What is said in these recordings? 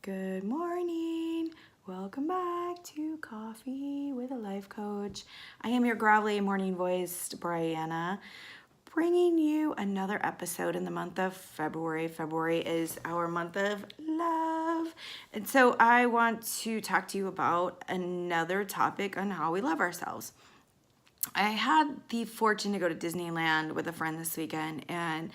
Good morning. Welcome back to Coffee with a Life Coach. I am your gravelly morning voice, Brianna, bringing you another episode in the month of February. February is our month of love. And so I want to talk to you about another topic on how we love ourselves. I had the fortune to go to Disneyland with a friend this weekend, and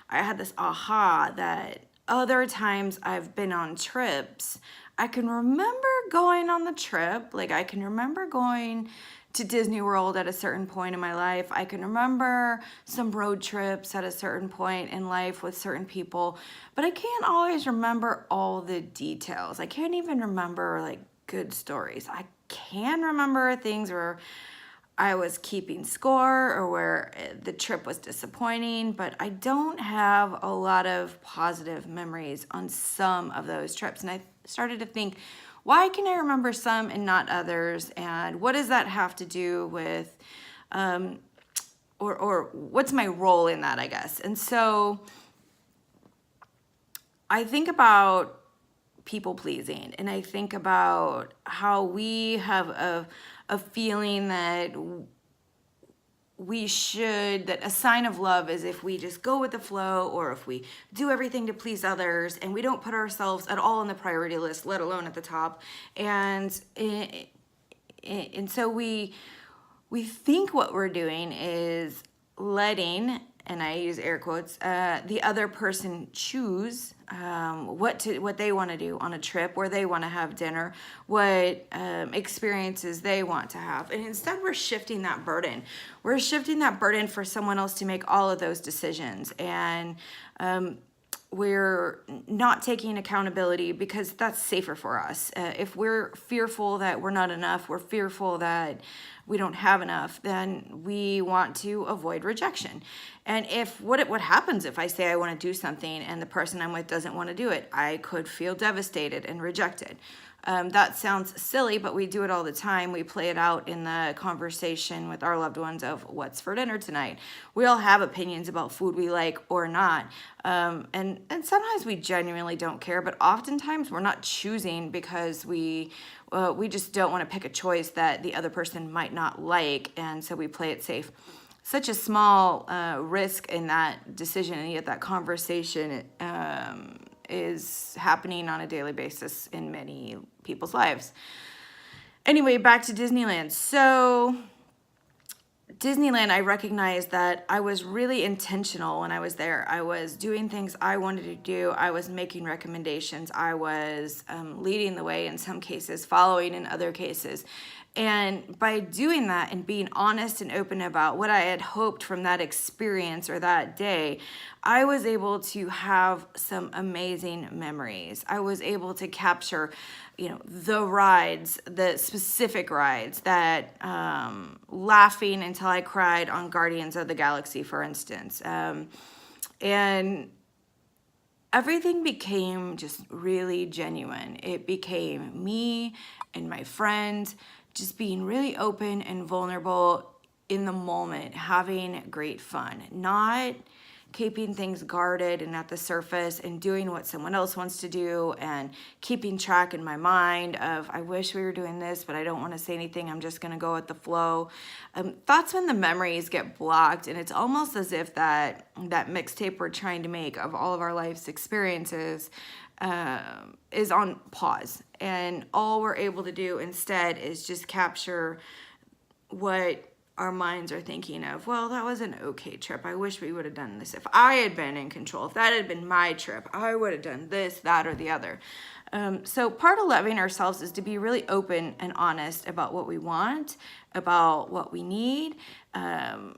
I had this aha that other times I've been on trips, I can remember going on the trip. Like, I can remember going to Disney World at a certain point in my life. I can remember some road trips at a certain point in life with certain people, but I can't always remember all the details. I can't even remember like good stories. I can remember things where I was keeping score or where the trip was disappointing, but I don't have a lot of positive memories on some of those trips. And I started to think, why can I remember some and not others? And what does that have to do with, or what's my role in that, I guess? And so I think about people pleasing, and I think about how we have a feeling that that a sign of love is if we just go with the flow, or if we do everything to please others and we don't put ourselves at all on the priority list, let alone at the top. And so we think what we're doing is letting, and I use air quotes, the other person choose what they want to do on a trip, where they want to have dinner, what experiences they want to have. And instead, we're shifting that burden. We're shifting that burden for someone else to make all of those decisions. And we're not taking accountability because that's safer for us. If we're fearful that we're not enough, we're fearful that we don't have enough, then we want to avoid rejection. And what happens if I say I want to do something and the person I'm with doesn't want to do it? I could feel devastated and rejected. That sounds silly, but we do it all the time. We play it out in the conversation with our loved ones of what's for dinner tonight. We all have opinions about food we like or not. And sometimes we genuinely don't care, but oftentimes we're not choosing because we just don't want to pick a choice that the other person might not like, and so we play it safe. Such a small risk in that decision, and yet that conversation is happening on a daily basis in many people's lives. Anyway, back to Disneyland. So Disneyland, I recognized that I was really intentional when I was there. I was doing things I wanted to do. I was making recommendations. I was leading the way in some cases, following in other cases. And by doing that and being honest and open about what I had hoped from that experience or that day, I was able to have some amazing memories. I was able to capture, the rides, the specific rides that, laughing until I cried on Guardians of the Galaxy, for instance. And everything became just really genuine. It became me and my friends just being really open and vulnerable in the moment, having great fun, not keeping things guarded and at the surface and doing what someone else wants to do and keeping track in my mind of, I wish we were doing this, but I don't want to say anything. I'm just going to go with the flow. That's when the memories get blocked, and it's almost as if that mixtape we're trying to make of all of our life's experiences is on pause, and all we're able to do instead is just capture what our minds are thinking of. Well, that was an okay trip. I wish we would have done this. If I had been in control, if that had been my trip, I would have done this, that, or the other. So part of loving ourselves is to be really open and honest about what we want, about what we need, and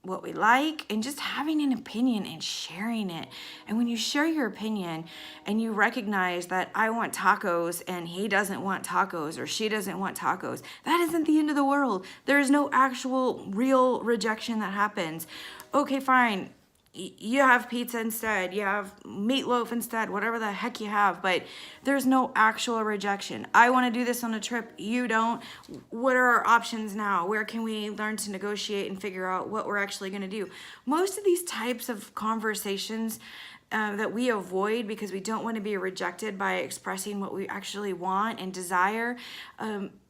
what we like, and just having an opinion and sharing it. And when you share your opinion and you recognize that I want tacos and he doesn't want tacos or she doesn't want tacos, that isn't the end of the world. There is no actual real rejection that happens. Okay, fine. You have pizza instead, you have meatloaf instead, whatever the heck you have, but there's no actual rejection. I want to do this on a trip, you don't. What are our options now? Where can we learn to negotiate and figure out what we're actually going to do? Most of these types of conversations, that we avoid because we don't want to be rejected by expressing what we actually want and desire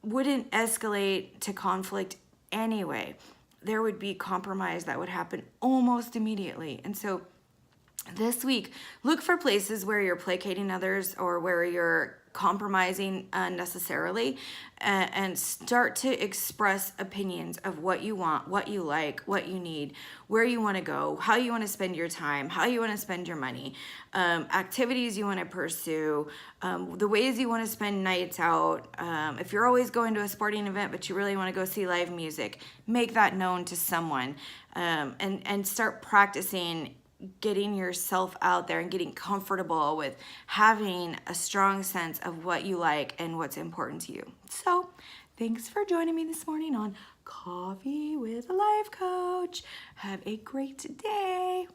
wouldn't escalate to conflict anyway. There would be compromise that would happen almost immediately. And so this week, look for places where you're placating others or where you're compromising unnecessarily, and start to express opinions of what you want, what you like, what you need, where you want to go, how you want to spend your time, how you want to spend your money, activities you want to pursue, the ways you want to spend nights out. If you're always going to a sporting event but you really want to go see live music, make that known to someone, and start practicing getting yourself out there and getting comfortable with having a strong sense of what you like and what's important to you. So, thanks for joining me this morning on Coffee with a Life Coach. Have a great day.